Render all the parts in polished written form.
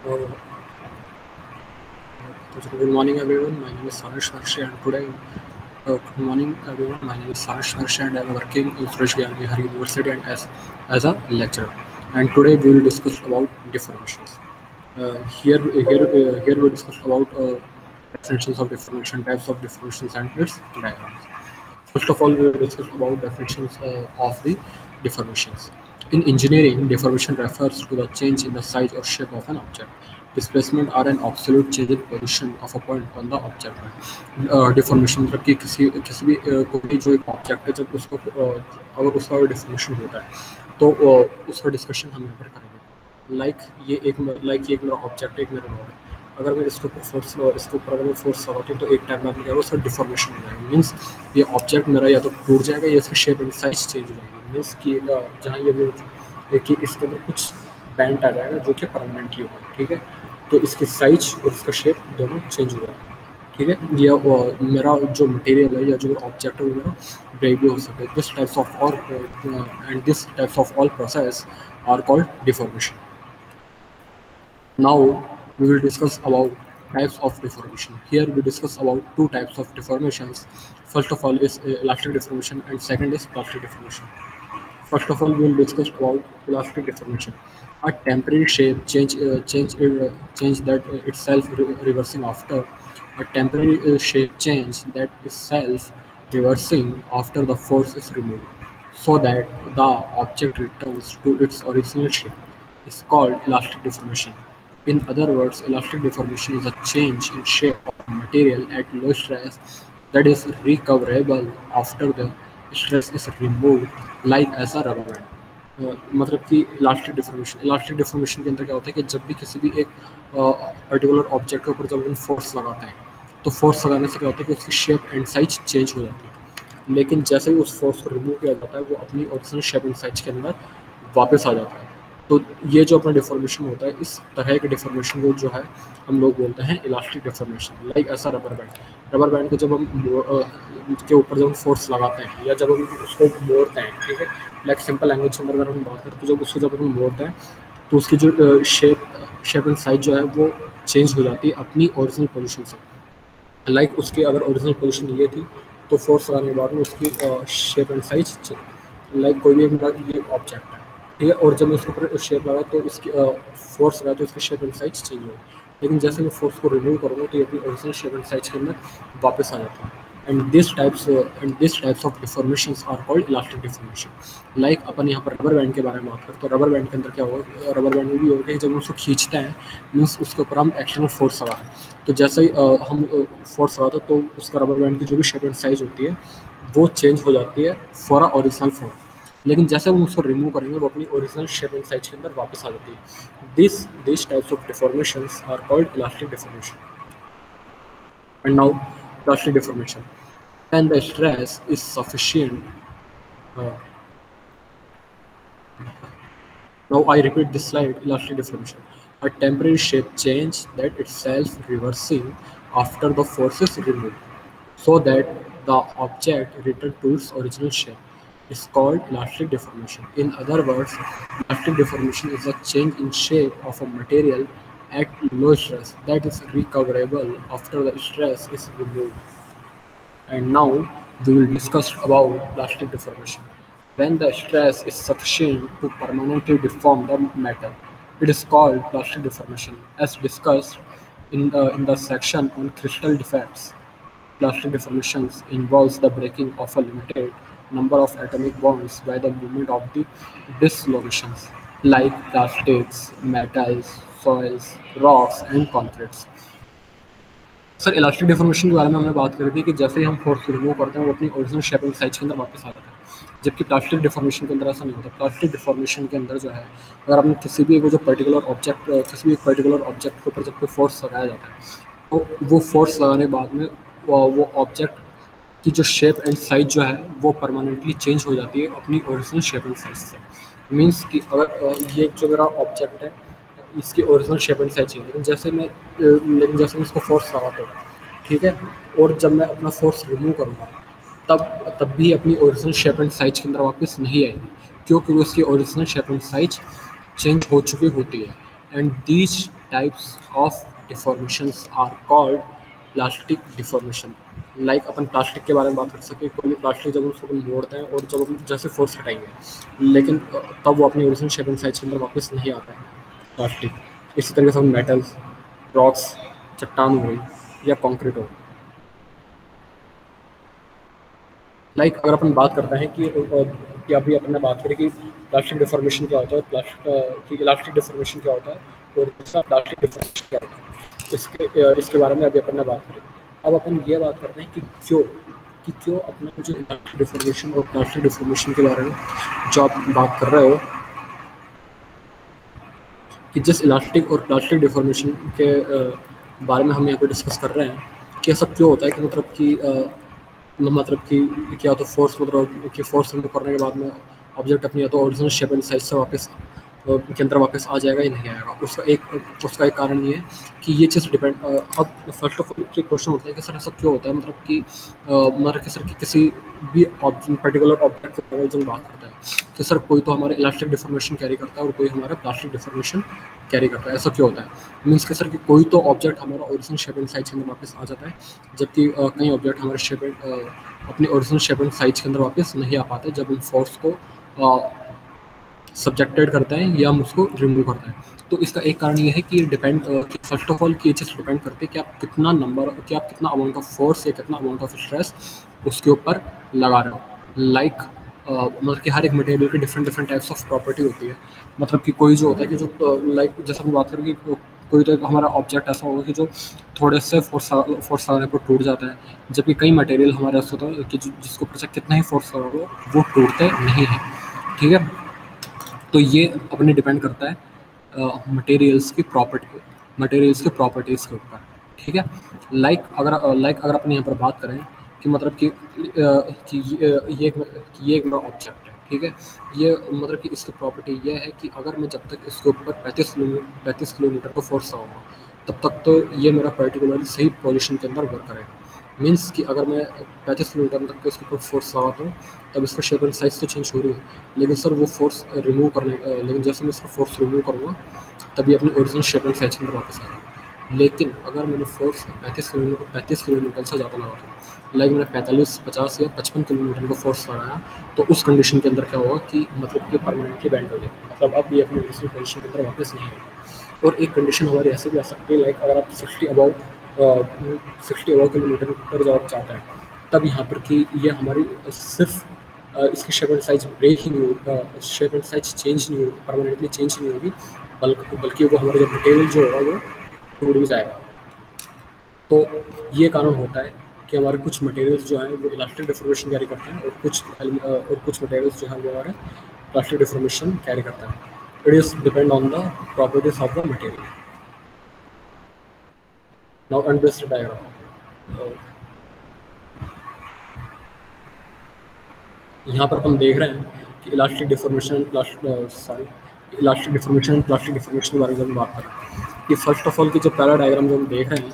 Uh, Good morning, everyone. My name is Sanesh Harshi, and today, good morning, everyone. My name is Sanesh Harshi, and I'm working in Suresh Gyani Bihar University and as a lecturer. And today we will discuss about deformations. Here we discuss about definitions of deformation, types of deformations, and its diagrams. First of all, we will discuss about definitions of the deformations. In engineering, deformation refers to the change in the size or shape of an object. Displacement are an absolute change in position of a point on the object. Deformation मतलब कि किसी भी कोई जो एक object है जब उसको अगर उसका डिफॉर्मेशन होता है तो उसका डिस्कशन हम यहाँ पर करेंगे लाइक ये एक मेरा ऑब्जेक्ट एक मेरा रॉड है अगर मैं इसके ऊपर अगर मैं फोर्स लगाती हूँ तो एक टाइम में क्या होगा उसका डिफॉर्मेशन हो जाएगा मीन्स ये ऑब्जेक्ट मेरा या तो टूट जाएगा या इसकी शेप एंड साइज चेंज हो जाएगी मीन्स कि जहाँ ये देखिए इसके अंदर कुछ बैंड आ जाएगा जो कि परमानेंटली होगा ठीक है तो इसकी साइज और इसका शेप दोनों चेंज हो जाएगा ठीक है ये मेरा जो मटेरियल है या जो ऑब्जेक्ट है वो मेरा ब्रेक भी हो सकता है this types of all process are called deformation. Now we will discuss about types of deformation. Here we discuss about two types of deformations. First of all is elastic deformation and second is plastic deformation. First of all, we will discuss about elastic deformation. A temporary shape change that itself reversing after a temporary shape change that itself reversing after the force is removed, so that the object returns to its original shape is called elastic deformation. In other words, elastic deformation is a change in shape of material at low stress that is recoverable after the stress is removed, like as a rubber band. मतलब कि elastic deformation के अंदर क्या होता है कि जब भी किसी भी एक पर्टिकुलर ऑब्जेक्ट के ऊपर जब हम फोर्स लगाते हैं तो फोर्स लगाने से क्या होता है कि उसकी शेप एंड साइज चेंज हो जाती है लेकिन जैसे ही उस फोर्स को रिमूव किया जाता है वो अपनी ओरिजिनल शेप एंड साइज के अंदर वापस आ जाता है तो ये जो अपना डिफॉर्मेशन होता है इस तरह के डिफॉर्मेशन को जो है हम लोग बोलते हैं इलास्टिक डिफॉर्मेशन लाइक ऐसा रबर बैंड को जब हम के ऊपर जब हम फोर्स लगाते हैं या जब हम उसको मोड़ते हैं ठीक है लाइक सिंपल लैंग्वेज में अगर हम बात करें तो जब हम मोड़ते हैं तो उसकी जो शेप एंड साइज जो है वो चेंज हो जाती है अपनी ओरिजिनल पोजीशन से लाइक उसकी अगर ओरिजिनल पोजीशन ये थी तो फोर्स लगाने के बाद में उसकी शेप एंड साइज लाइक कोई भी ये ऑब्जेक्ट है ठीक है और जब मैं उसके ऊपर शेप लगा तो इसकी फोर्स लगा तो इसकी शेप एंड साइज चेंज हो लेकिन जैसे मैं फोर्स को रिमूव करूँगा तो ये अपनी ओरिजिनल शेप एंड साइज के अंदर वापस आ जाता है and this types of deformations are called elastic deformation like अपन यहाँ पर रबर बैंड के बारे में बात करें तो रबर बैंड के अंदर क्या होगा रबर बैंड में भी होगा कि जब हम उसको खींचते हैं मीन्स उसके ऊपर हम एक्सटर्नल फोर्स लगा तो जैसे ही हम फोर्स लगाते हैं तो उसका रबर बैंड की जो भी शेप एंड साइज होती है वो चेंज हो जाती है फॉर अ ओरिजिनल फॉर्म लेकिन जैसे हम उसको रिमूव करेंगे वो अपनी ओरिजिनल शेप एंड साइज के अंदर वापस आ जाती है this types of deformations are called elastic deformation. And now plastic deformation when the stress is sufficient now I repeat this slide elastic deformation a temporary shape change that itself reversing after the force is removed so that the object return to its original shape is called elastic deformation. In other words, elastic deformation is a change in shape of a material at low stress that is recoverable after the stress is removed. And now we will discuss about plastic deformation. When the stress is sufficient to permanently deform the metal, it is called plastic deformation. As discussed in the section on crystal defects, plastic deformations involves the breaking of a limited number of atomic bonds by the movement of the dislocations, like plastics, metals, soils, rocks, and concretes. Sir elastic deformation के बारे में हमने बात करी थी कि जैसे ही हम फोर्स रिमूव करते हैं वो अपनी ओरिजिनल शेप एंड साइज के अंदर वापस आ जाता है जबकि प्लास्टिक डिफॉर्मेशन के अंदर ऐसा नहीं होता प्लास्टिक डिफॉर्मेशन के अंदर जो है अगर आपने किसी भी पर्टिकुलर ऑब्जेक्ट के ऊपर जब कोई फोर्स लगाया जाता है तो वो फोर्स लगाने के बाद में वो ऑब्जेक्ट की जो शेप एंड साइज जो है वो परमानेंटली चेंज हो जाती है अपनी ओरिजिनल शेप एंड साइज से मीन्स कि अगर ये जो मेरा ऑब्जेक्ट है इसकी ओरिजिनल शेप एंड साइज चाहिए लेकिन जैसे मैं इसको फोर्स लगाता हूँ ठीक है और जब मैं अपना फोर्स रिमूव करूँगा तब भी अपनी ओरिजिनल शेप एंड साइज के अंदर वापस नहीं आएगी क्योंकि उसकी original shape and size change हो चुकी होती है and these types of deformations are called plastic deformation. Like upon plastic के बारे में बात कर सके, कोई भी प्लास्टिक जब उसको अपन मोड़ते हैं और जब हम जैसे फोर्स हटाएंगे लेकिन तब वो अपनी ओरिजिनल शेप एंड साइज के अंदर वापस नहीं आता है प्लास्टिक। इसी तरीके से हम मेटल्स, रॉक्स, चट्टान हो गई या कंक्रीट हो, लाइक अगर अपन बात करते हैं कि अभी अपन ने बात करी कि प्लास्टिक डिफॉर्मेशन क्या होता है, प्लास्टिक इलास्टिक डिफॉर्मेशन क्या होता है और दूसरा प्लास्टिक डिफॉर्मेशन क्या होता है, इसके बारे में अभी अपन ने बात करी। अब अपन ये बात करते हैं कि क्यों अपना जो इलास्टिक डिफॉर्मेशन और प्लास्टिक डिफॉर्मेशन के बारे में जो आप बात कर रहे हो कि जिस इलास्टिक और प्लास्टिक डिफॉर्मेशन के बारे में हम यहाँ पे डिस्कस कर रहे हैं कि ऐसा क्यों होता है कि मतलब कि क्या तो फोर्स मतलब कि फोर्स रिमूव करने के बाद में ऑब्जेक्ट अपनी या तो ओरिजिनल शेप एंड साइज से वापस के अंदर वापस आ जाएगा या नहीं आएगा। उसका एक कारण ये है कि ये चीज़ डिपेंड अब फर्स्ट ऑफ ऑल क्वेश्चन होता है कि सर ऐसा क्यों होता है, मतलब कि सर कि किसी भी पर्टिकुलर ऑब्जेक्ट के बारे में बात करता है कि सर कोई तो हमारे इलास्टिक डिफॉर्मेशन कैरी करता है और कोई हमारा प्लास्टिक डिफॉर्मेशन कैरी करता है। ऐसा क्यों होता है, मीन्स कि सर कि कोई तो ऑब्जेक्ट हमारा ओरिजिनल शेप एंड साइज के अंदर वापस आ जाता है जबकि कई ऑब्जेक्ट हमारे शेप एंड अपनी ओरिजिनल शेप एंड साइज के अंदर वापस नहीं आ पाते जब हम फोर्स को सब्जेक्टेड करते हैं या हम उसको रिमूव करते हैं। तो इसका एक कारण ये है कि डिपेंड कि फर्स्ट ऑफ ऑल कि ये चीज़ डिपेंड करती है कि आप कितना अमाउंट ऑफ फोर्स या कितना अमाउंट ऑफ स्ट्रेस उसके ऊपर लगा रहे हो। लाइक मतलब कि हर एक मटेरियल की डिफरेंट टाइप्स ऑफ प्रॉपर्टी होती है। मतलब कि कोई जो होता है कि जो लाइक जैसे हम बात करें कि कोई तो हमारा ऑब्जेक्ट ऐसा होगा कि जो थोड़े से फोर्स लगाने पर टूट जाता है, जबकि कई मटेरियल हमारे ऐसा होता है कि जिसको ऊपर से कितना ही फोर्स लगाओ वो टूटते नहीं है। ठीक है, तो ये अपने डिपेंड करता है मटेरियल्स की प्रॉपर्टीज़ के ऊपर। ठीक है, लाइक अगर अपन यहाँ पर बात करें कि मतलब कि ये एक मेरा ऑब्जेक्ट है। ठीक है, ये मतलब कि इसकी प्रॉपर्टी ये है कि अगर मैं जब तक इसके ऊपर 35 किलोमीटर का फोर्स लगाऊंगा तब तक तो ये मेरा पर्टिकुलरली सही पोजीशन के अंदर वर्क करेगा। मीन्स कि अगर मैं 35 किलोमीटर तक इसके ऊपर फोर्स लगाता हूँ तब इसका शेप एंड साइज तो चेंज हो रही है, लेकिन सर वो फोर्स रिमूव लेकिन जैसे मैं इसका फोर्स रिमूव करूँगा तभी अपनी ओरिजिनल शेप एंड साइज के अंदर वापस आएगा। लेकिन अगर मैंने फोर्स 35 किलोमीटर से ज़्यादा लगा था, लाइक मैंने 45, 50 या 55 किलोमीटर का फोर्स लगाया, तो उस कंडीशन के अंदर क्या होगा कि मतलब कि परमानेंटली बैंड हो जाएगा, मतलब अब ये अपनी ओरिजिनल पोजीशन के अंदर वापस नहीं आएगा। और एक कंडीशन हमारी ऐसे भी आ सकती है, लाइक अगर आप 60 अबाउ किलोमीटर पर जब आप चाहते हैं तब यहाँ पर कि ये हमारी सिर्फ इसकी शेप एंड साइज ब्रेक ही नहीं होगी, शेप एंड साइज चेंज नहीं होगी, परमानेंटली चेंज नहीं होगी, बल्कि वो हमारा जो मटेरियल जो होगा वो टूट भी जाएगा। तो ये कारण होता है कि हमारे कुछ मटेरियल्स जो हैं वो इलास्टिक डिफॉर्मेशन कैरी करते हैं और कुछ मटेरियल्स जो हैं वो हमारे प्लास्टिक डिफॉर्मेशन कैरी करते हैं। It is depend on the properties of the material. Now understand diagram. यहाँ पर हम देख रहे हैं कि इलास्टिक डिफॉर्मेशन प्लास्टिक डिफॉर्मेशन के बारे में बात कर रहे हैं कि फर्स्ट ऑफ ऑल कि जो पहला डायग्राम जो हम देख रहे हैं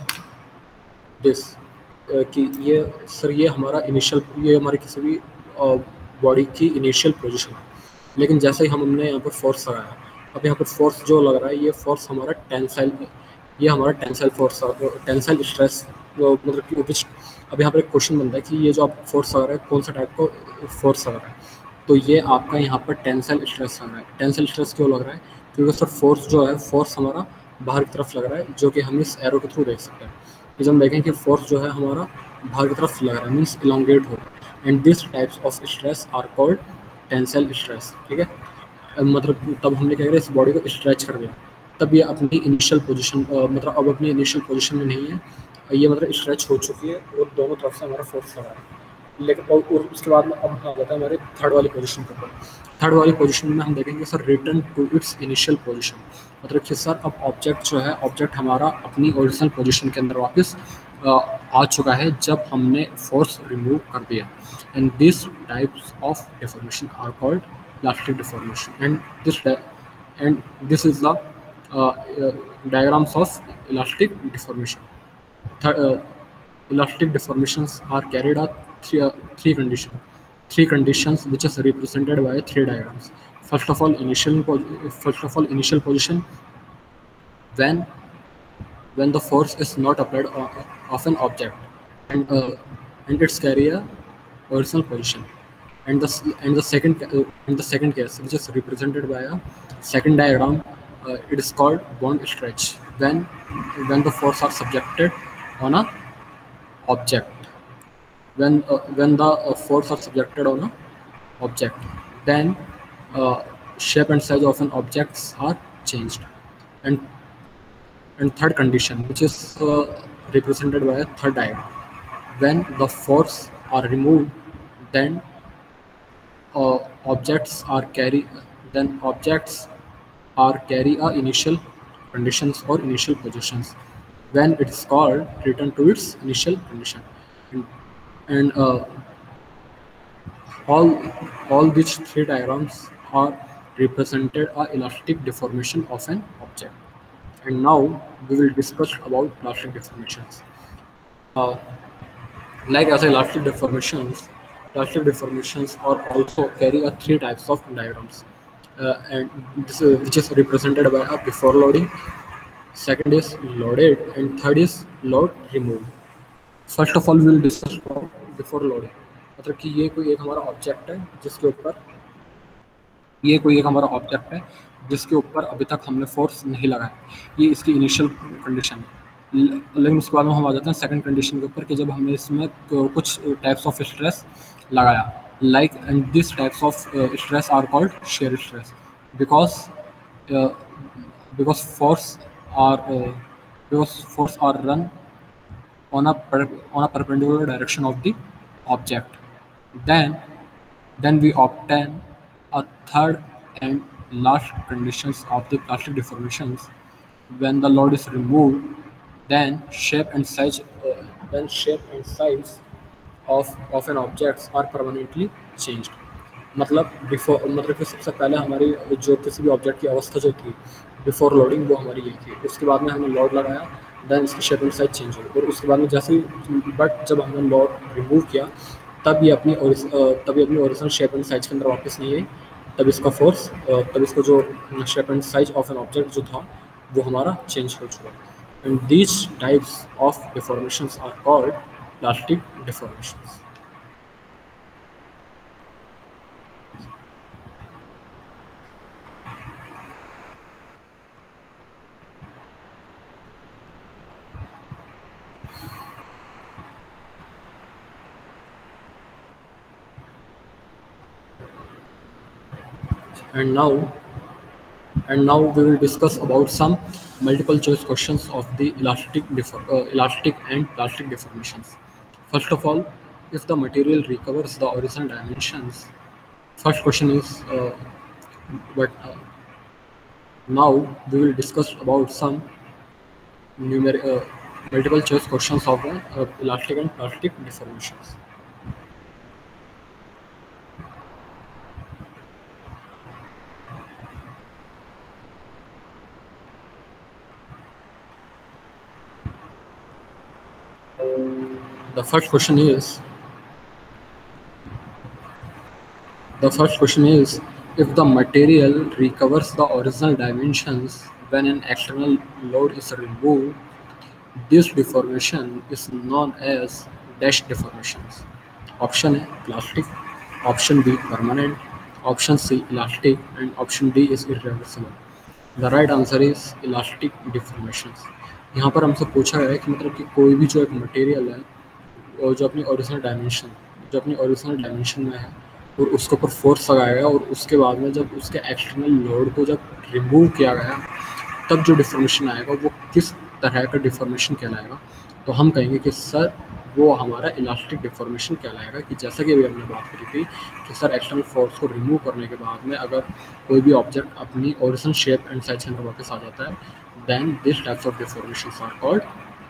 दिस कि ये हमारा ये हमारी किसी भी बॉडी की इनिशियल पोजीशन है, लेकिन जैसे ही हमने यहाँ पर फोर्स लगाया, अब यहाँ पर फोर्स जो लग रहा है ये फोर्स हमारा टेंसाइल स्ट्रेस मतलब कि विच। अब यहाँ पर एक क्वेश्चन बनता है कि ये जो आप फोर्स लगा रहे हैं कौन सा टाइप का फोर्स लग रहा है, तो ये आपका यहाँ पर टेंसाइल स्ट्रेस लग रहा है। टेंसाइल स्ट्रेस क्यों लग रहा है, क्योंकि सर फोर्स हमारा बाहर की तरफ लग रहा है, जो कि हम इस एरो के थ्रू देख सकते हैं। जब हम देखें कि फोर्स जो है हमारा बाहर की तरफ लग रहा है, मीन्स इलोंगेट हो रहा है, and this types of stress are called tensile stress. ठीक है, मतलब तब हमने क्या किया, इस बॉडी को स्ट्रेच कर दिया, तब ये अपनी इनिशियल पोजीशन मतलब अब अपनी इनिशियल पोजीशन में नहीं है, ये मतलब स्ट्रेच हो चुकी है और दोनों तरफ से हमारा फोर्स लगा है। लेकिन और उसके बाद में अब हाँ होता है हमारे थर्ड वाली पोजीशन के ऊपर। थर्ड वाली पोजीशन में हम देखेंगे sir return to its initial position, मतलब कि सर अब ऑब्जेक्ट हमारा अपनी ओरिजिनल पोजीशन के अंदर वापस आ चुका है जब हमने फोर्स रिमूव कर दिया। And this types of deformation are called plastic deformation and this is the diagrams of elastic deformation. Elastic deformations are carried out three conditions which is represented by three diagrams. First of all, initial position, when when the force is not applied of an object, and its carry a original position. And the second case, which is represented by a second diagram, it is called bond stretch, when the force are subjected on a object. When the force are subjected on a object, then uh, shape and size of an objects are changed. And and third condition, which is represented by a third diagram, when the force are removed, then uh, objects are carry objects are carry a initial conditions or initial positions, when it is called return to its initial condition. And, and all these three diagrams are represented a elastic deformation of an object. And now we will discuss about elastic deformations. Uh, like as elastic deformations are also carry a three types of diagrams, and which is represented by a before loading, second is loaded, and third is load removed. First of all we will discuss before loading, मतलब कि ये कोई एक हमारा object है जिसके ऊपर अभी तक हमने फोर्स नहीं लगाया, ये इसकी इनिशियल कंडीशन है। लेकिन उसके बाद में हम आ जाते हैं सेकंड कंडीशन के ऊपर कि जब हमने इसमें कुछ टाइप्स ऑफ स्ट्रेस लगाया, like and this types of stress are called shear stress, because force are run on a perpendicular direction of the object. Then we obtain a third and last conditions of the plastic deformations. When the load is removed, then shape and size of an objects are permanently changed. मतलब कि सबसे पहले हमारी जो किसी भी object की अवस्था जो थी बिफोर लोडिंग, वो हमारी ये थी। उसके बाद में हमने लोड लगाया, देन इसकी शेप एंड साइज चेंज हुई, और उसके बाद में जैसे बट जब हमने लोड रिमूव किया, तब ये अपनी ओरिजिनल शेप एंड साइज के अंदर वापस नहीं आई। तब इसको जो shape and size of an object जो था वो हमारा चेंज हो चुका। And these types of deformations are called plastic deformations. And now we will discuss about some multiple choice questions of the elastic and plastic deformations. First of all, if the material recovers the original dimensions. First question is, but now we will discuss about some multiple choice questions of the elastic and plastic deformations. The first question is, if the material recovers the original dimensions when an external load is removed, this deformation is known as dash deformations. Option A, plastic. Option B, permanent. Option C, elastic. And option D is irreversible. The right answer is elastic deformations. यहाँ पर हमसे पूछा गया है कि मतलब कि कोई भी जो एक मटेरियल है और जो अपनी ओरिजिनल डायमेंशन में है और उसके ऊपर फोर्स लगाया गया, और उसके बाद में जब उसके एक्सटर्नल लोड को जब रिमूव किया गया, तब जो डिफॉर्मेशन आएगा वो किस तरह का डिफॉर्मेशन कहलाएगा। तो हम कहेंगे कि सर वो हमारा इलास्टिक डिफॉर्मेशन कहलाएगा। कि जैसा कि अभी हमने बात करी थी कि सर एक्सटर्नल फोर्स को रिमूव करने के बाद में अगर कोई भी ऑब्जेक्ट अपनी ओरिजिनल शेप एंड साइज के अंदर वापस आ जाता है, then these types of deformations are called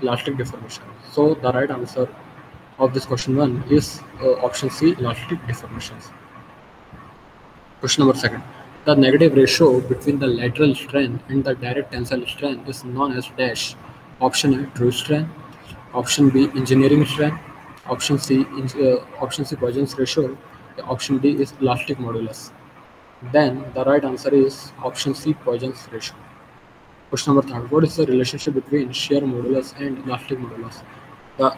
elastic deformation. So the right answer of this question 1 is option C, elastic deformations. Question number 2. The negative ratio between the lateral strength and the direct tensile strength is known as dash. Option A, true strength. Option B, engineering strength. Option C, Poisson's ratio. Option D is elastic modulus. Then the right answer is option C, Poisson's ratio. Question number third. What is the relationship between shear modulus and elastic modulus? The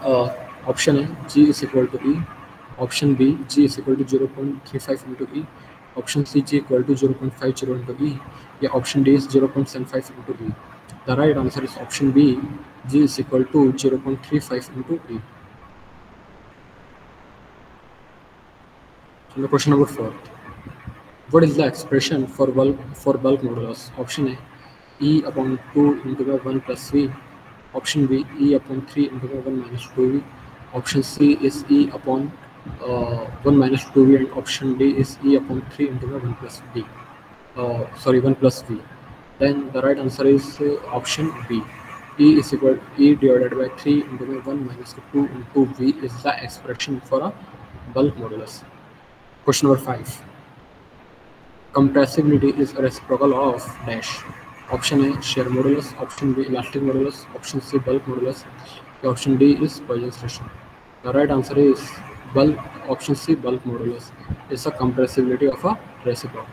option A, G is equal to E. Option B, G is equal to 0.35 into E. Option C, G equal to 0.50 into E. Yeah, option D is 0.75 into E. The right answer is option B, G is equal to 0.35 into E. And the question number 4. What is the expression for bulk modulus? Option A, E upon 2 into the 1 plus V. Option B, E upon 3 into the 1 minus 2V. Option C is E upon 1 minus 2V, and option D is E upon 3 into the 1 plus V. 1 plus V. Then the right answer is option B. E is equal to E divided by 3 into the 1 minus 2 into V is the expression for a bulk modulus. Question number 5. Compressibility is a reciprocal of dash. Option A, shear modulus. Option B, elastic modulus. Option C, bulk modulus. Option D is Poisson's ratio. The right answer is option C, bulk modulus. Is a compressibility of a reciprocal.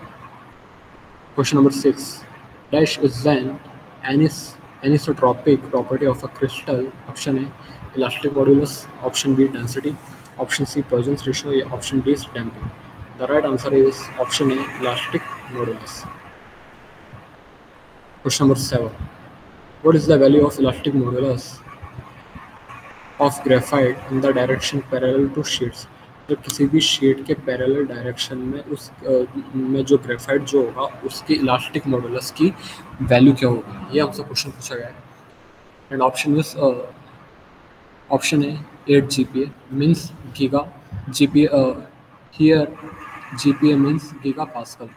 Question number 6. Dash is then anisotropic property of a crystal. Option A, elastic modulus. Option B, density. Option C, Poisson's ratio. Option D is damping. The right answer is option A, elastic modulus. Question number 7. What is the value of elastic modulus of graphite in the direction parallel to sheets? तो किसी भी sheet के parallel direction में उस में जो graphite जो होगा उसकी इलास्टिक मॉडुलस की वैल्यू क्या होगी, ये हमसे क्वेश्चन पूछा गया है. And option is option A 8 GPa means giga GPa. Here GPa means gigapascal.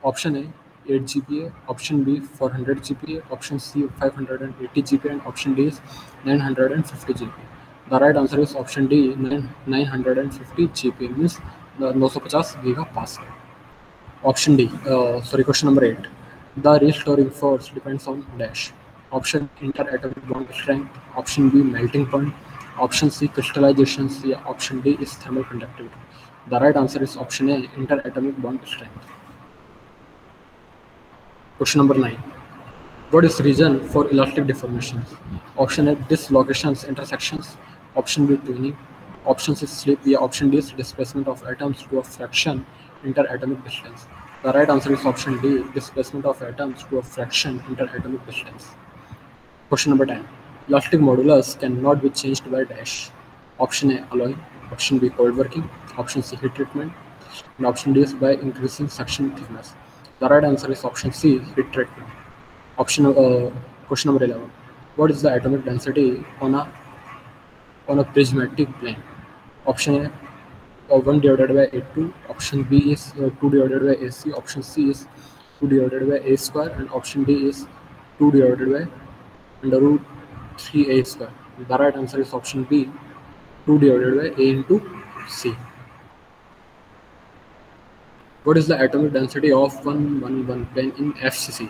Option A 8 GPa, option B 400 GPa, option C 580 GPa, and option D is 950 GPa. The right answer is option D, 950 GPa means 950 gigapascal. Option D, question number 8. The restoring force depends on dash. Option interatomic bond strength, option B melting point, option C crystallization, option D is thermal conductivity. The right answer is option A, interatomic bond strength. Question number 9. What is reason for elastic deformations? Option A, dislocations, intersections. Option B, tuning. Option C, slip. Option D is displacement of atoms to a fraction interatomic distance. The right answer is option D, displacement of atoms to a fraction interatomic distance. Question number 10. Elastic modulus cannot be changed by dash. Option A, alloying. Option B, cold working. Option C, heat treatment. And option D is by increasing section thickness. The right answer is option C, heat treatment. Question number 11. What is the atomic density on a prismatic plane? Option A, 1 divided by A2. Option B is 2 divided by AC. Option C is 2 divided by A square. And option D is 2 divided by under root 3A square. The right answer is option B, 2 divided by A into C. What is the atomic density of 111 plane in FCC?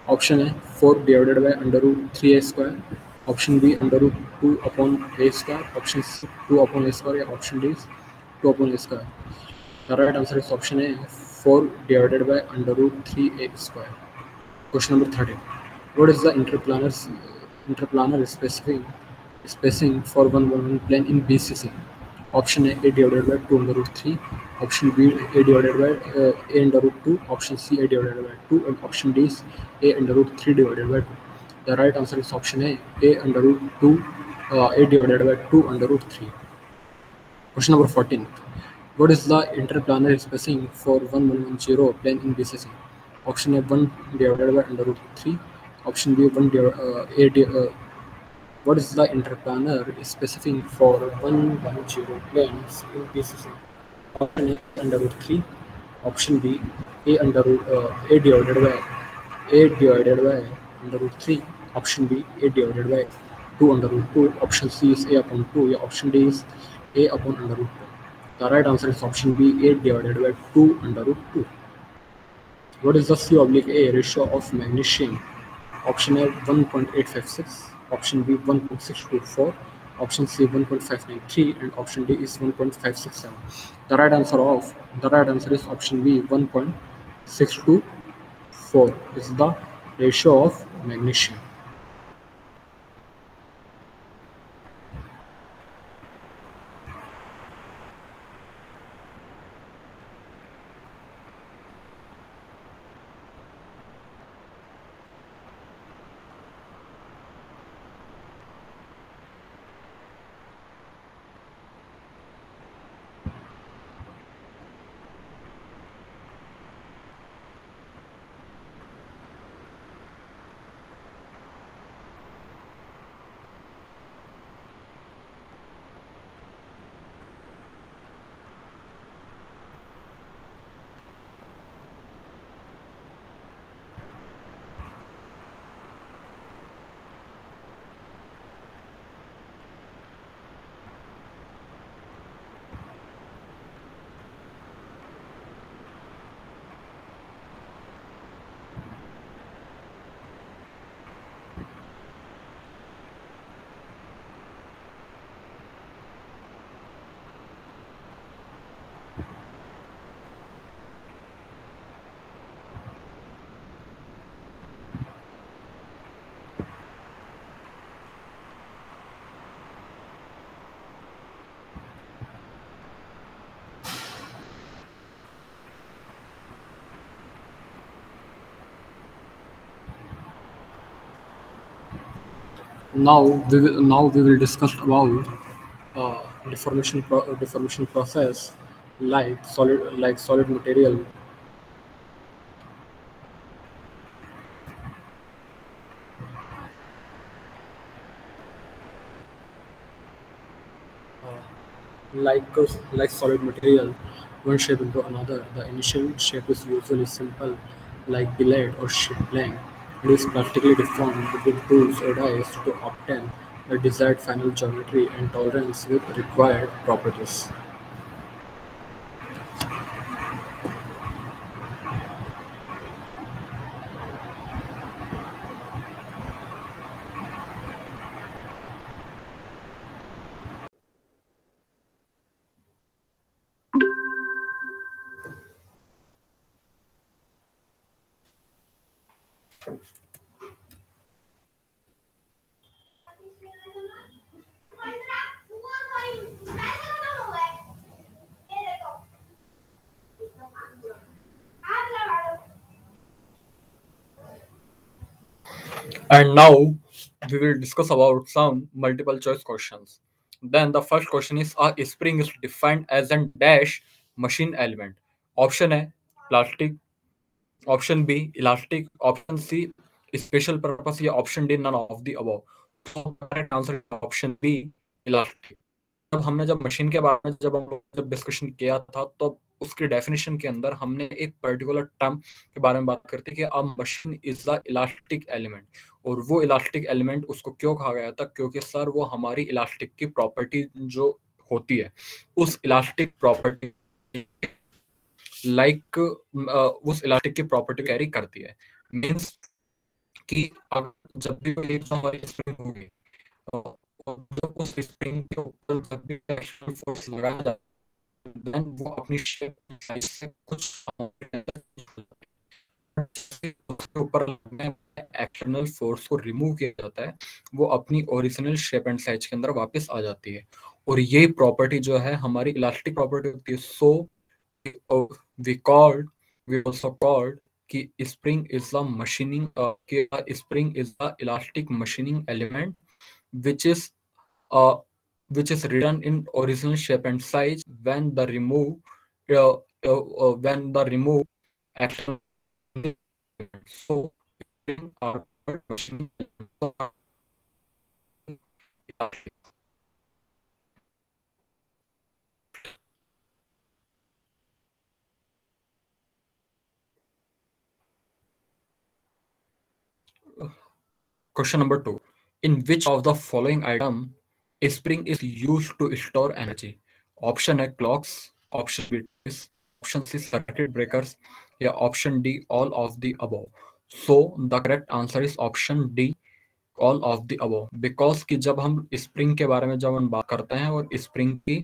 Option A, 4 divided by under root 3A square. Option B, under root 2 upon A square. Option C, 2 upon A square. Option D is 2 upon A square. The right answer is option A, 4 divided by under root 3A square. Question number 13. What is the interplanar spacing for 111 plane in BCC? Option A divided by 2 under root 3. Option B, A divided by A under root 2. Option C, A divided by 2. And option D is A under root 3 divided by 2. The right answer is option A under root 2, A divided by 2 under root 3. Question number 14. What is the interplanar spacing for 1110 plane in BCC? Option A, 1 divided by under root 3. Option B, what is the interplanar spacing for 110 planes in BCC? Option A, under root 3. Option B, A divided by under root 3. Option B, A divided by 2 under root 2. Option C is A upon 2. Option D is A upon under root 2. The right answer is option B, A divided by 2 under root 2. What is the C/A ratio of magnesium? Option A, 1.856. Option B, 1.624. Option C, 1.593. And option D is 1.567. The right answer is option B, 1.624 is the ratio of magnesium. Now we will discuss about deformation process like solid material. Like solid material, one shape into another. The initial shape is usually simple, like billet or ship plank. It is practically deformed with tools or dies to obtain the desired final geometry and tolerance with required properties. And now we will discuss about some multiple choice questions. Then the first question is, a spring is defined as an dash machine element. Option A, plastic. Option B, elastic. Option C, special purpose. या option D, none of the above. So correct answer is option B, elastic. जब machine के बारे में जब discussion किया था तो उसके डेफिनेशन के अंदर हमने एक पर्टिकुलर टर्म के बारे में बात करते कि अ machine is the elastic element, और वो इलास्टिक एलिमेंट उसको क्यों कहा गया था, क्योंकि सर वो हमारी इलास्टिक की प्रॉपर्टी जो होती है उस इलास्टिक प्रॉपर्टी लाइक उस इलास्टिक की प्रॉपर्टी कैरी करती है। मीन्स कि जब भी कोई एक हमारी स्प्रिंग होगी तो जब उस स्प्रिंग के ऊपर जब भी एक्शन फोर्स लगाया जाता है देन वो अपनी शेप साइज से कुछ उसके ऊपर लगने एक्सटर्नल फोर्स को रिमूव किया जाता है, वो अपनी ओरिजिनल शेप एंड साइज के अंदर वापस आ जाती है। और ये प्रॉपर्टी जो है हमारी इलास्टिक प्रॉपर्टी होती है। सो we called we also called कि spring is the machining कि spring is the elastic machining element which is uh, which is written in original shape and size when the remove action. So spring are machining elastic. Question number 2. In which of the following item a spring is used to store energy? Option A, clocks. Option B, toys. Option C, circuit breakers. या option D, all of the above. So the correct answer is option D, all of the above. Because कि जब हम spring के बारे में जब हम बात करते हैं और स्प्रिंग की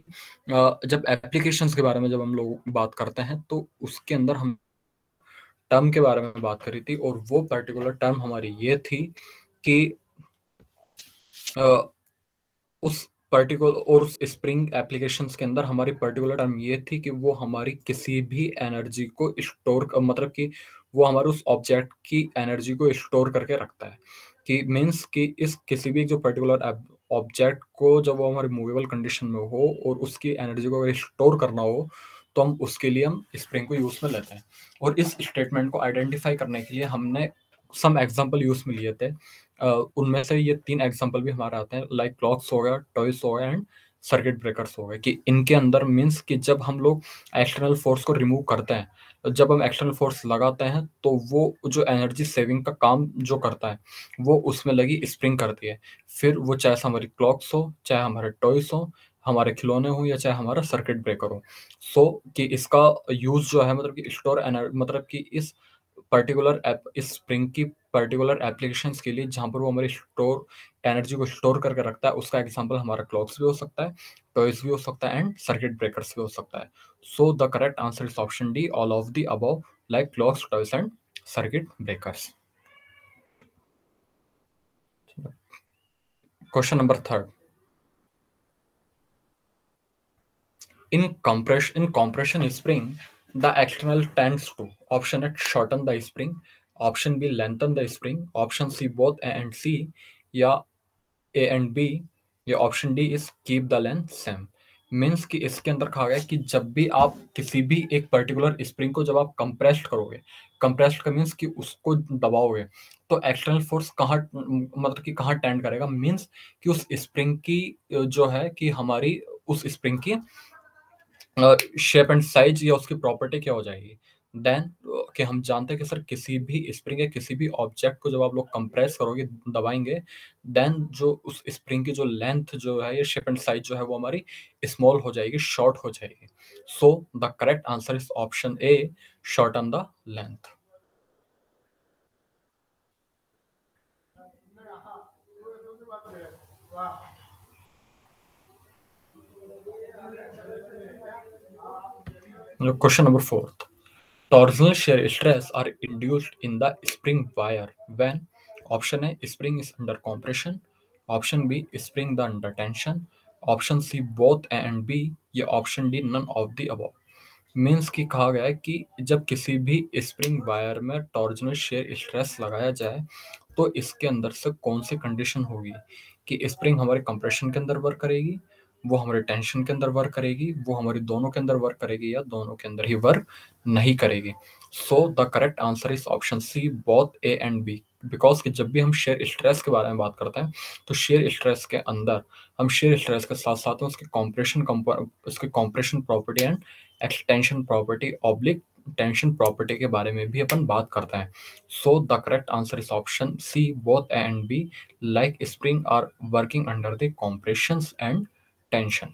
जब एप्लीकेशंस के बारे में जब हम लोग बात करते हैं तो उसके अंदर हम टर्म के बारे में बात करी थी, और वो पर्टिकुलर टर्म हमारी ये थी कि उस पर्टिकुलर और उस स्प्रिंग एप्लीकेशंस के अंदर हमारी पर्टिकुलर टर्म ये थी कि वो हमारी किसी भी एनर्जी को स्टोर, मतलब कि वो हमारे उस ऑब्जेक्ट की एनर्जी को स्टोर करके रखता है, कि मीन्स कि इस किसी भी जो पर्टिकुलर ऑब्जेक्ट को जब वो हमारी मूवेबल कंडीशन में हो और उसकी एनर्जी को अगर स्टोर करना हो, तो हम उसके लिए हम स्प्रिंग को यूज में लेते हैं। और इस स्टेटमेंट को आइडेंटिफाई करने के लिए हमने सम एग्जाम्पल यूज में लिए थे। उनमें से ये 3 एग्जांपल भी हमारे आते हैं, लाइक क्लॉक्स हो गया, टॉयज हो गया एंड सर्किट ब्रेकर्स हो गए, कि इनके अंदर मीन्स कि जब हम लोग एक्सटर्नल फोर्स को रिमूव करते हैं, तो जब हम एक्सटर्नल फोर्स लगाते हैं तो वो जो एनर्जी सेविंग का काम जो करता है वो उसमें लगी स्प्रिंग करती है। फिर वो चाहे हमारी क्लॉक्स हो, चाहे हमारे टॉयज हो, हमारे खिलौने हो, या चाहे हमारा सर्किट ब्रेकर हो। सो कि इसका यूज जो है, मतलब कि स्टोर एनर्जी, मतलब कि इस पर्टिकुलर ऐप, इस स्प्रिंग की पर्टिकुलर एप्लीकेशंस के लिए जहाँ पर वो हमारी स्टोर एनर्जी को स्टोर करके रखता है, उसका एग्जांपल हमारा क्लॉक्स भी हो सकता है, टॉयज भी हो सकता है एंड सर्किट ब्रेकर्स भी हो सकता है। So the correct answer is option D, all of the above, like clocks, toys and circuit breakers. Question number third, in compression spring, the external tends to option A shorten the spring, option B lengthen the spring, option C both A and C, या ए and B, ये option D is keep the length same. Means कि इसके अंदर कहा गया है कि जब भी आप किसी भी एक पर्टिकुलर स्प्रिंग को जब आप कंप्रेस्ड करोगे, कंप्रेस्ड का मीन्स कि उसको दबाओगे, तो एक्सटर्नल फोर्स कहाँ, मतलब कि कहाँ टेंड करेगा, मीन्स कि उस स्प्रिंग की जो है कि हमारी उस स्प्रिंग की शेप एंड साइज या उसकी प्रॉपर्टी क्या हो जाएगी। देन कि हम जानते हैं कि सर किसी भी स्प्रिंग या किसी भी ऑब्जेक्ट को जब आप लोग कंप्रेस करोगे, दबाएंगे, देन जो उस स्प्रिंग की जो लेंथ जो है या शेप एंड साइज जो है वो हमारी स्मॉल हो जाएगी, शॉर्ट हो जाएगी। सो the correct answer is option A, shorten the length. Question number fourth, torsional shear stress are induced in the spring wire when option A spring is under compression, option B spring the under tension, option C both A and B, या option D none of the above। Means कि कहा गया है कि जब किसी भी spring wire में टॉर्जनल शेयर स्ट्रेस लगाया जाए, तो इसके अंदर से कौन सी कंडीशन होगी, कि स्प्रिंग हमारे कंप्रेशन के अंदर वर्क करेगी, वो हमारे टेंशन के अंदर वर्क करेगी, वो हमारी दोनों के अंदर वर्क करेगी, या दोनों के अंदर ही वर्क नहीं करेगी। So the correct answer is option C, both A and B. Because कि जब भी हम शेयर स्ट्रेस के बारे में बात करते हैं, तो शेयर स्ट्रेस के अंदर हम शेयर स्ट्रेस के साथ साथ में उसके compression property and extension property oblique tension property के बारे में भी अपन बात करते हैं। So the correct answer is option C, both A and B, like spring are working under the compressions and tension.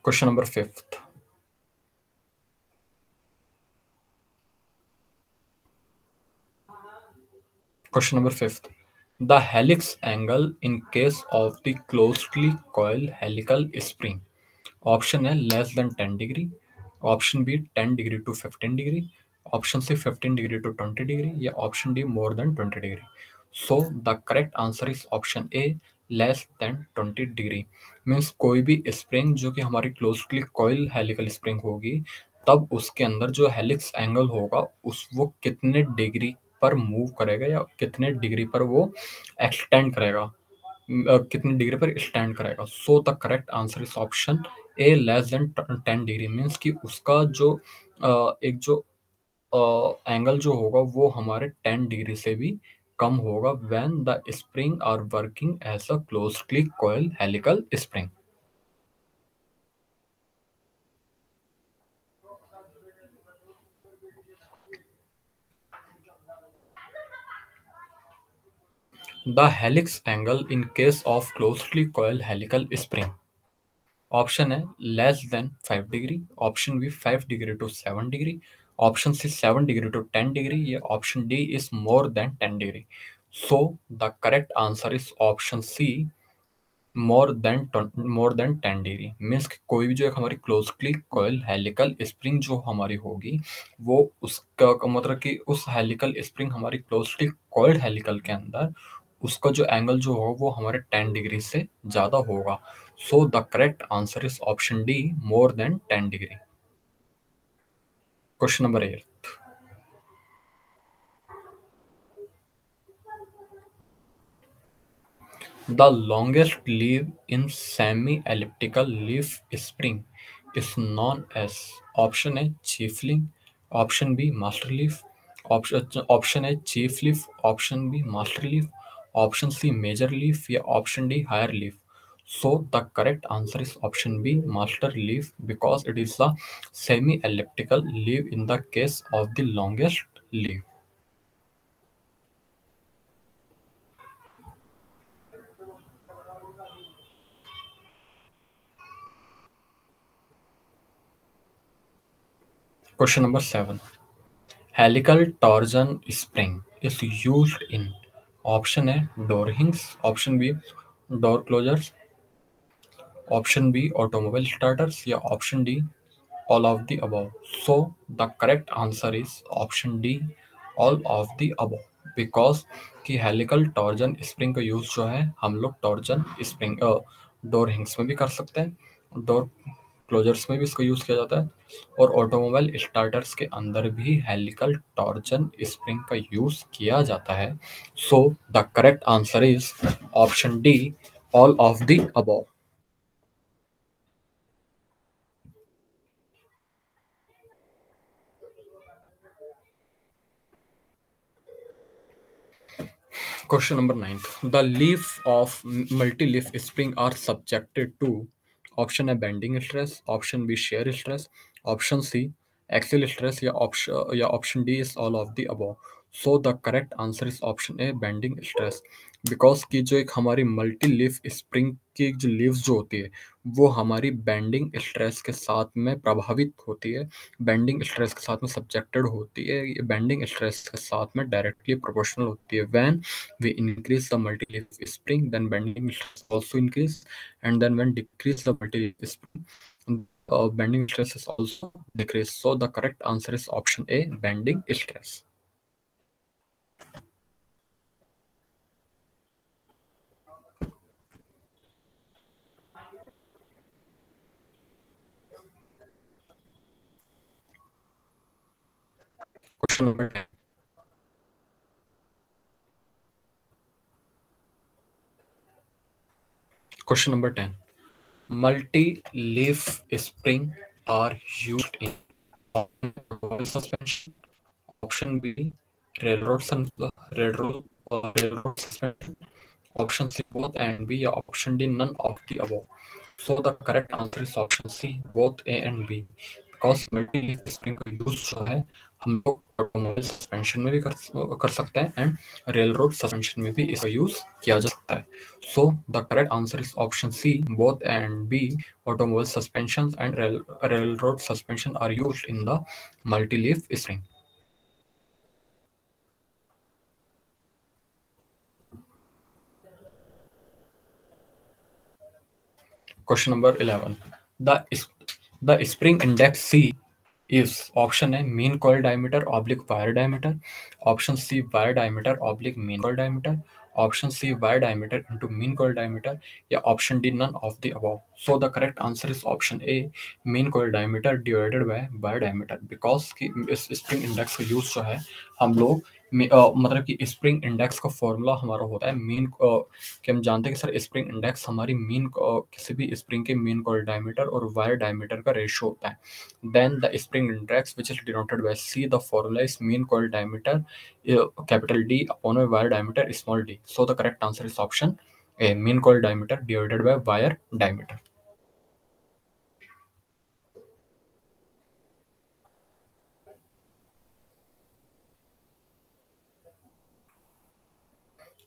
Question number fifth, question number fifth, the helix angle in case of the closely coiled helical spring, option A less than 10 degree, option B 10 degree to 15 degree, option C 15 degree to 20 degree, या option D more than 20 degree। so the correct answer is option A, less than 20 degree। Means कोई भी spring जो कि हमारी closely coil helical spring होगी, तब उसके अंदर जो हेलिक्स एंगल होगा उस वो कितने डिग्री पर मूव करेगा, या कितने डिग्री पर वो एक्सटेंड करेगा, कितनी डिग्री पर स्टैंड करेगा। सो the correct answer is option A, less than 10 degree. Means कि उसका जो एक जो एंगल जो होगा वो हमारे 10 डिग्री से भी कम होगा when the spring are working as a closely coil helical spring. The helix angle in case of closely coil helical spring, option A less than 5 degree, option B 5 degree to 7 degree, option C 7 degree to 10 degree, या option D is more than 10 degree. So the correct answer is option C, more than 10 degree means कोई भी जो एक हमारी closely coil helical spring जो हमारी होगी, वो उसका मतलब कि उस हेलिकल स्प्रिंग हमारी क्लोजली कॉइल्ड हेलिकल के अंदर उसका जो एंगल जो होगा वो हमारे 10 डिग्री से ज़्यादा होगा। सो the correct answer is option D, more than 10 degree. Question number 8, the longest leaf in semi-elliptical leaf spring is known as option A chief leaf, option B master leaf, option A chief leaf, option B master leaf, option C major leaf या option D higher leaf. So the correct answer is option B master leaf because it is the semi-elliptical leaf in the case of the longest leaf. Question number 7. Helical torsion spring is used in option A door hinges, option B door closures, option B automobile starters या option D all of the above. So the correct answer is option D all of the above because कि helical torsion spring का use जो है हम लोग torsion spring door हिंग्स में भी कर सकते हैं, डोर क्लोजर्स में भी इसका यूज किया जाता है और ऑटोमोबाइल स्टार्टर्स के अंदर भी हेलिकल टॉर्जन स्प्रिंग का यूज किया जाता है। So the correct answer is option D all of the above. Question number 9. The leaf of multi-leaf spring are subjected to option A bending stress, option B shear stress, option C axial stress या option D is all of the above. So the correct answer is option A bending stress because कि जो एक हमारी multi leaf spring की जो leaves जो होती है वो हमारी बेंडिंग स्ट्रेस के साथ में प्रभावित होती है, बेंडिंग स्ट्रेस के साथ में सब्जेक्टेड होती है, ये बेंडिंग स्ट्रेस के साथ में डायरेक्टली प्रोपोर्शनल होती है। When we increase the multi-leaf spring, then bending stress also increase, and then when decrease the multi-leaf spring, bending stress is also decrease. So the correct answer is option A, bending stress. Question number 10. Question number 10. Multi-leaf spring are used in option suspension, option B, railroad suspension, option C both and B या option D none of the above. So the correct answer is option C both A and B because multi leaf spring का use जो है हम लोग automobile suspension में भी कर सकते हैं एंड रेल रोड सस्पेंशन में भी इसका यूज किया जा सकता है। So the correct answer is option C both and B automobile suspension and railroad suspension are used in the multi leaf spring. Question number 11. The spring index C is option A mean coil diameter oblique wire diameter, option C wire diameter oblique mean coil diameter, option C wire diameter into mean coil diameter या option D none of the above. So the correct answer is option A mean coil diameter divided by wire diameter because कि इस spring index का use जो है हम लोग मतलब कि स्प्रिंग इंडेक्स का फॉर्मूला हमारा होता है मीन कि हम जानते हैं कि सर स्प्रिंग इंडेक्स हमारी मीन किसी भी स्प्रिंग के मीन कॉइल डायमीटर और वायर डायमीटर का रेशियो होता है। Then the spring index which is denoted by C, the formula is mean coil diameter capital D upon wire diameter small D. So the correct answer is option A mean coil diameter divided by wire diameter.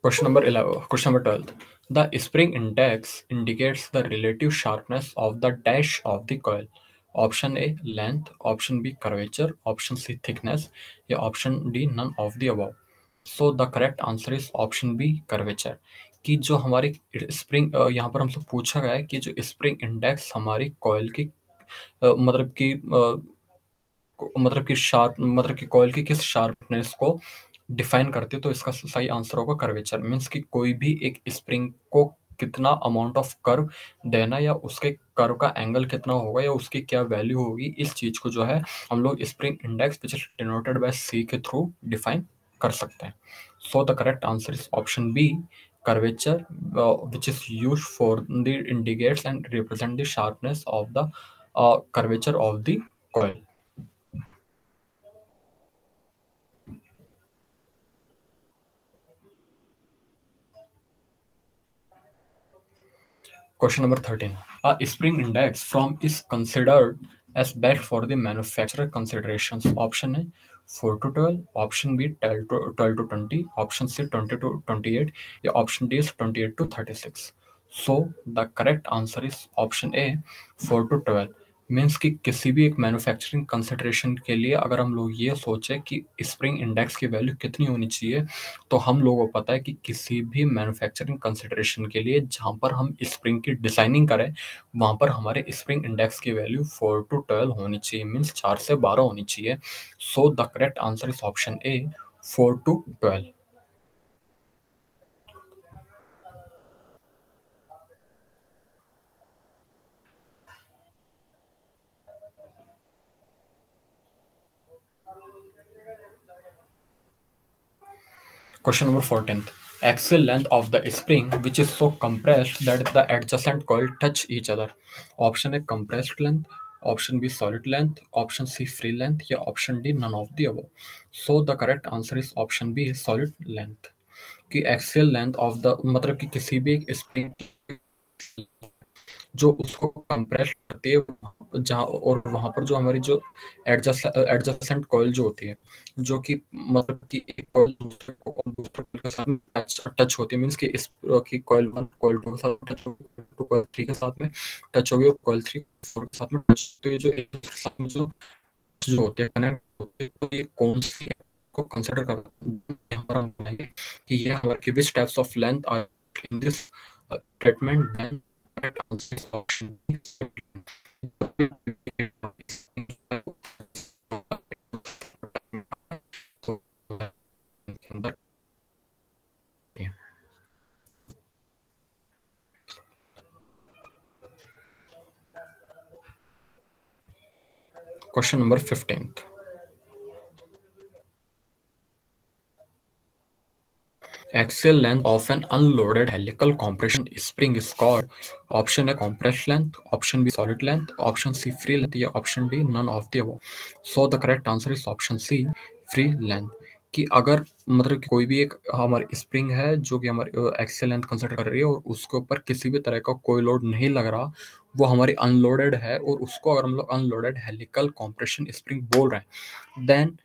Question number 11. Question number 12. The spring index indicates the relative sharpness of the dash of the coil. Option A length, option B curvature, option C thickness, या option D none of the above. So the correct answer is option B curvature. कि जो हमारी spring यहाँ पर हमसे पूछा गया है कि जो स्प्रिंग इंडेक्स हमारी कॉइल की मतलब कि कॉइल की किस शार्पनेस को डिफाइन करती है, तो इसका सही आंसर होगा कर्वेचर। मीन्स कि कोई भी एक स्प्रिंग को कितना अमाउंट ऑफ कर्व देना या उसके कर्व का एंगल कितना होगा या उसकी क्या वैल्यू होगी, इस चीज को जो है हम लोग spring index which is denoted by C के थ्रू डिफाइन कर सकते हैं। So the correct answer is option B, curvature, which is used for the indicates and represent the sharpness of the curvature of the coil. Question number 13. A spring index from is considered as best for the manufacturer considerations. Option A 4 to 12, option B 12 to 20, option C 20 to 28, या option D is 28 to 36. So the correct answer is option A 4 to 12. Means कि किसी भी एक manufacturing consideration के लिए अगर हम लोग ये सोचें कि स्प्रिंग इंडेक्स की वैल्यू कितनी होनी चाहिए, तो हम लोगों को पता है कि किसी भी मैन्युफैक्चरिंग कंसिडरेशन के लिए जहाँ पर हम स्प्रिंग की डिजाइनिंग करें, वहाँ पर हमारे स्प्रिंग इंडेक्स की वैल्यू 4 to 12 होनी चाहिए, मीन्स 4 से 12 होनी चाहिए। सो the correct answer is option A 4 to 12. Question number 14th. Axial length of the spring which is so compressed that the adjacent coil touch each other. Option A compressed length, option B solid length, option C free length, या option D none of the above. So the correct answer is option B solid length. कि axial length of the मतलब कि किसी भी एक spring जो उसको compress करती है जहाँ, और वहां पर जो हमारी जो एडजस्टेंट कॉइल जो होती है, जो कि मतलब कि एक कॉइल दूसरे को और दूसरे कॉइल के साथ टच होती है, मींस कि इस की कॉइल 1 कॉइल 2 के साथ टच होगी, कॉइल 3 के साथ में टच होगी और कॉइल 3 4 के साथ में टच, तो ये जो एक दूसरे के साथ में जो जो होते हैं कनेक्ट होते हैं, तो ये कौन सी को कंसीडर कर यहाँ पर हम बनाएंगे कि ये हमारे which types of length are in this treatment, then correct answer is option B. Question number 15th. Axial length of an unloaded helical compression spring is called option A compressed length, option B solid length, option C free length, या option D none of the above. So the correct answer is option C free length. कि अगर मतलब कि कोई भी एक हमारी spring है जो कि हमारी एक्सियल लेंथ कंसिडर कर रही है और उसके ऊपर किसी भी तरह का कोई लोड नहीं लग रहा, वो हमारी अनलोडेड है और उसको अगर हम लोग अनलोडेड हेलिकल कॉम्प्रेशन स्प्रिंग बोल रहे हैं, then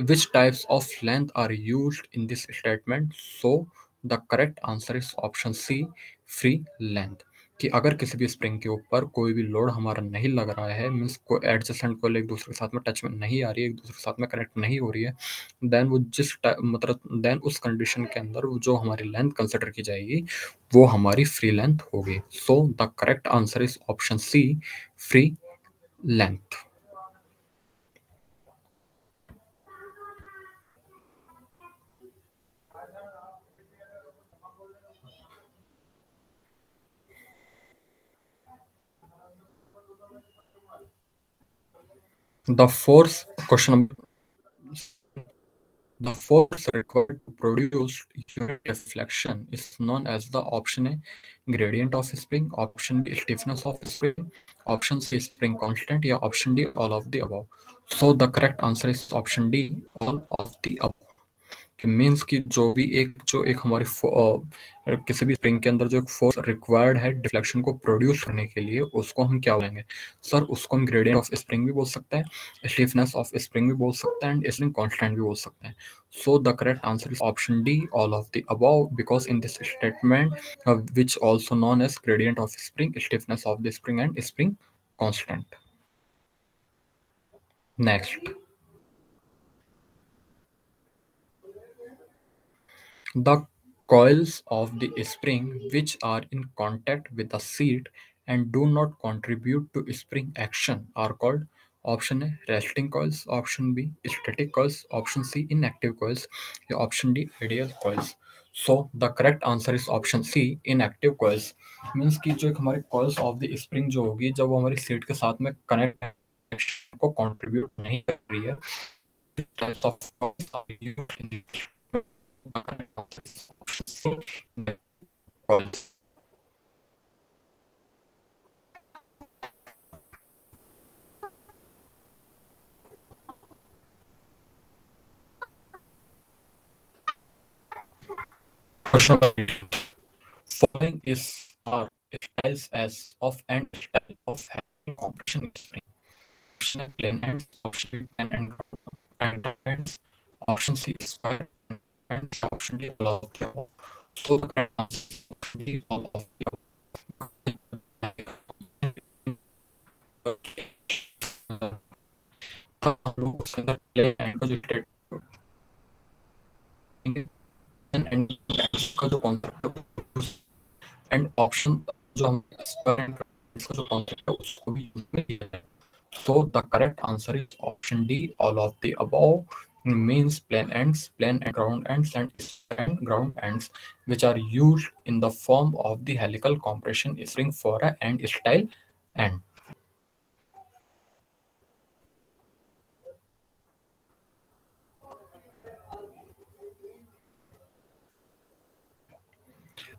which types of length are used in this statement? So the correct answer is option C free length. कि अगर किसी भी स्प्रिंग के ऊपर कोई भी लोड हमारा नहीं लग रहा है, मीन्स कोई एडजस्टेंट को एक दूसरे के साथ में टच में नहीं आ रही है, एक दूसरे के साथ में कनेक्ट नहीं हो रही है, देन वो मतलब देन उस कंडीशन के अंदर वो जो हमारी लेंथ कंसिडर की जाएगी वो हमारी फ्री लेंथ होगी। So the correct answer is option C free length. The force question The force required to produce unit deflection is known as the option A gradient of spring, option B stiffness of spring, option C spring constant, या option D all of the above. So the correct answer is option D all of the above. कि means कि जो एक हमारी किसी भी spring के अंदर जो एक फोर्स रिक्वायर्ड है डिफ्लेक्शन को प्रोड्यूस करने के लिए, उसको हम क्या बोलेंगे सर? उसको हम ग्रेडियंट ऑफ स्प्रिंग भी बोल सकते हैं, स्टिफनेस ऑफ स्प्रिंग भी बोल सकते हैं, एंड स्प्रिंग कांस्टेंट भी बोल सकते हैं। So the correct answer is option D all of the above, because in this statement which also known as gradient of spring, stiffness of the spring and spring constant. Next, the Coils of the spring which are in contact with the seat and do not contribute to spring action are called option A resting coils, option B static coils, option C inactive coils, या option D ideal coils. So the correct answer is option C inactive coils. Means कि जो एक हमारे coils of the spring जो होगी जब वो हमारी seat के साथ में connection को contribute नहीं कर रही है, types of coils are used in the coils. Question number 8. Following is are styles as of and style of having compression spring. Option A plain ends, option B plain and ends, option C square and option D all of the above. So the correct answer is option D all of the above. हम लोग उसके अंदर plain end का जो statement and का जो concept है and option जो हम इसका जो कॉन्सेप्ट है उसको भी यूज में लिया जाए. So the correct answer is option D all of the above means plain ends, plain and ground ends which are used in the form of the helical compression spring for a end style end.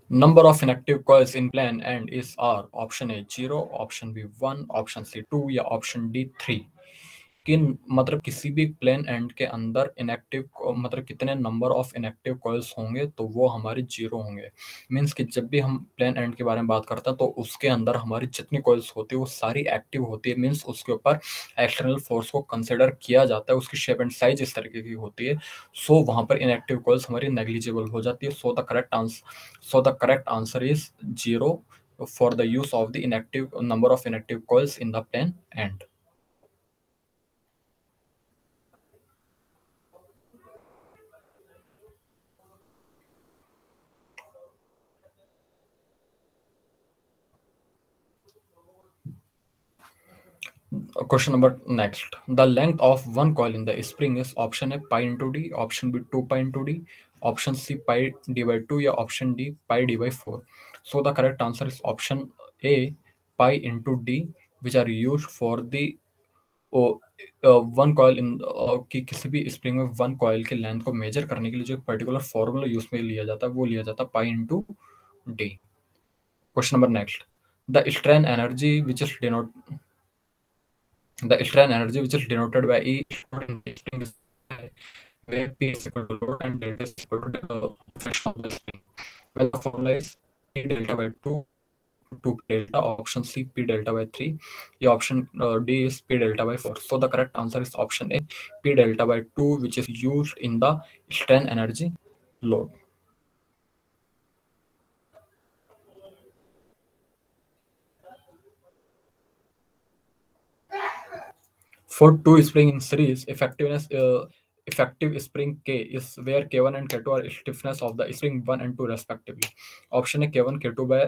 Number of inactive coils in plain end is are option A 0, option B 1, option C 2 या option D 3. कि मतलब किसी भी plane and के अंदर inactive मतलब कितने number of inactive coils होंगे तो वो हमारे 0 होंगे. मींस कि जब भी हम प्लेन एंड के बारे में बात करते हैं तो उसके अंदर हमारी जितनी कॉइल्स होती है वो सारी एक्टिव होती है. मींस उसके ऊपर एक्सटर्नल फोर्स को कंसिडर किया जाता है, उसकी शेप एंड साइज इस तरीके की होती है. सो वहां पर इनएक्टिव कॉइल्स हमारी नेग्लिजिबल हो जाती है. So the correct answer is 0 for the use of the inactive number of inactive coils in the plane end. Question number next. The length of one coil in the spring is option A pi into D, option B 2 pi into D, option C pi d by 2 या option D pi d by 4. So the correct answer is option A pi into D which are used for the one coil in कि किसी भी spring में one coil के length को measure करने के लिए जो एक पर्टिकुलर फॉर्मूला यूज में लिया जाता है वो लिया जाता है pi into D. Question number next. The strain energy which is denote the strain energy which is denoted by E is where P is equal to load and delta is equal to friction of the spring. Well, the formula is P delta by 2 to delta, option C P delta by 3, the option D is P delta by 4. So the correct answer is option A P delta by 2 which is used in the strain energy load. For two spring in series, effective spring K is where K1 and K2 are stiffness of the spring 1 and 2 respectively. Option A K1 K2 by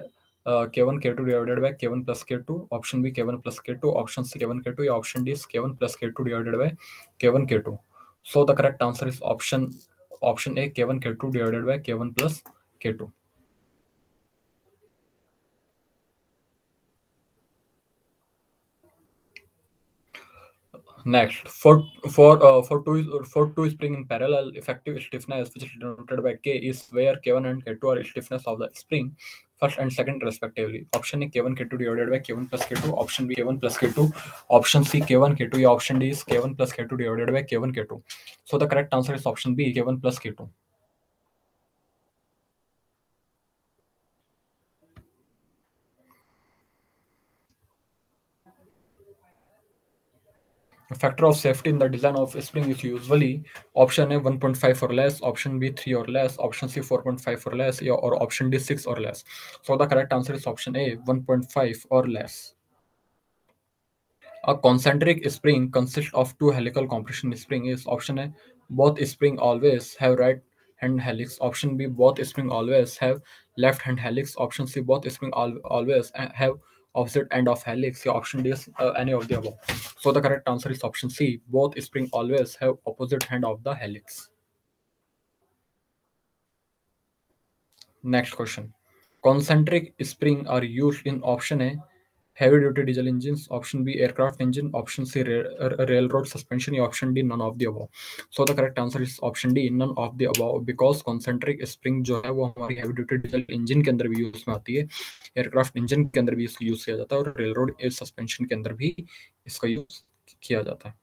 K1 K2 divided by K1 plus K2. Option B K1 plus K2. Option C K1 K2. या option D is K1 plus K2 divided by K1 K2. So the correct answer is option A K1 K2 divided by K1 plus K2. Next, for two spring in parallel, effective stiffness which is denoted by K is where K1 and K2 are stiffness of the spring first and second respectively. Option A K1 K2 divided by K1 plus K2. Option B K1 plus K2. Option C K1 K2. या option D is K1 plus K2 divided by K1 K2. So the correct answer is option B K1 plus K2. Factor of safety in the design of a spring is usually option A 1.5 or less, option B 3 or less, option C 4.5 or less, or option D 6 or less. So the correct answer is option A 1.5 or less. A concentric spring consists of two helical compression spring is option A. Both spring always have right hand helix. Option B, both spring always have left hand helix. Option C, both spring always have opposite end of helix. Yeah, option D is any of the above. So the correct answer is option C, both spring always have opposite hand of the helix. Next question. Concentric spring are used in option A, heavy duty diesel engines, option B, aircraft engine, option C, railroad suspension, या option D, none of the above. So the correct answer is option D, none of the above, because concentric spring जो है वो हमारी heavy duty diesel engine के अंदर भी use में आती है, aircraft engine के अंदर भी इसको यूज किया जाता है और railroad suspension के अंदर भी इसका यूज किया जाता है.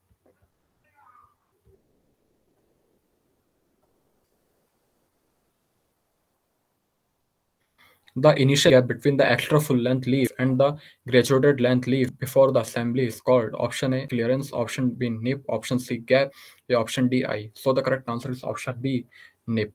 The initial gap between the extra full length leaf and the graduated length leaf before the assembly is called option A, clearance, option B, nip, option C, gap, or option D, eye. So the correct answer is option B, nip.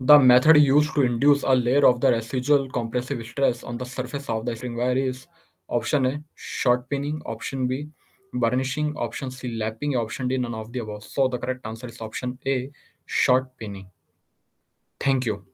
The method used to induce a layer of the residual compressive stress on the surface of the spring wire is option A, short pinning, option B, burnishing, option C, lapping, option D, none of the above. So the correct answer is option A, short pinning. Thank you.